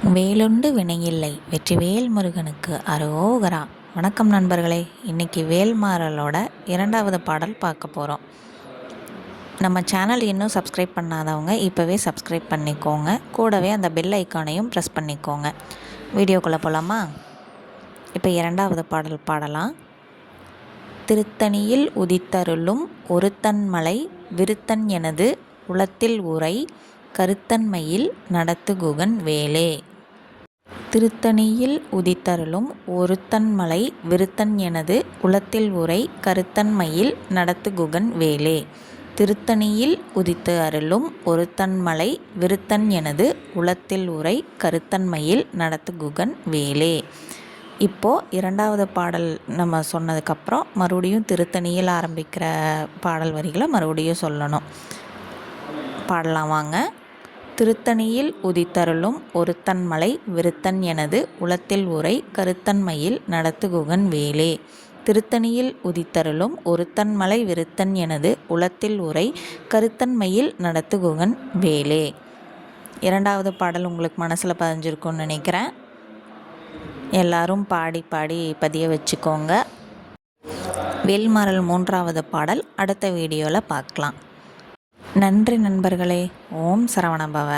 வேலுண்டு வினையில்லை வெற்றிவேல் முருகனுக்கு அரோகரா. வணக்கம் நண்பர்களே, இன்றைக்கி வேல்மாறலோட 2வது பாடல் பார்க்க போகிறோம். நம்ம சேனல் இன்னும் சப்ஸ்கிரைப் பண்ணாதவங்க இப்போவே சப்ஸ்கிரைப் பண்ணிக்கோங்க. கூடவே அந்த பெல் ஐக்கானையும் ப்ரெஸ் பண்ணிக்கோங்க. வீடியோக்குள்ளே போகலாமா? இப்போ 2வது பாடல் பாடலாம். திருத்தணியில் உதித்தருளும் ஒருத்தன் மலை விருத்தன் எனது உளத்தில் உரை கருத்தன்மையில் நடத்துகுகன் வேலே. திருத்தணியில் உதித்தருளும் ஒருத்தன் மலை விருத்தன் எனது உளத்தில் உரை கருத்தன்மையில் நடத்துகுகன் வேலே. திருத்தணியில் உதித்து அருளும் ஒருத்தன் மலை விருத்தன் எனது உளத்தில் உரை கருத்தன்மையில் நடத்துகுகன் வேலே. இப்போது 2வது பாடல் நம்ம சொன்னதுக்கப்புறம் மறுபடியும் திருத்தணியில் ஆரம்பிக்கிற பாடல் வரிகளை மறுபடியும் சொல்லணும். பாடலாம் வாங்க. திருத்தணியில் உதித்தருளும் ஒருத்தன் மலை விருத்தன் எனது உளத்தில் உரை கருத்தன்மையில் நடத்துகுகன் வேலே. திருத்தணியில் உதித்தருளும் ஒருத்தன் மலை விருத்தன் எனது உளத்தில் உரை கருத்தன்மையில் நடத்துகுகன் வேலே. 2வது பாடல் உங்களுக்கு மனசில் பதிஞ்சிருக்கும்னு நினைக்கிறேன். எல்லாரும் பாடி பாடி பதிய வச்சுக்கோங்க. வேல்மாறல் 3வது பாடல் அடுத்த வீடியோவில் பார்க்கலாம். நன்றி நண்பர்களே. ஓம் சரவணபவ.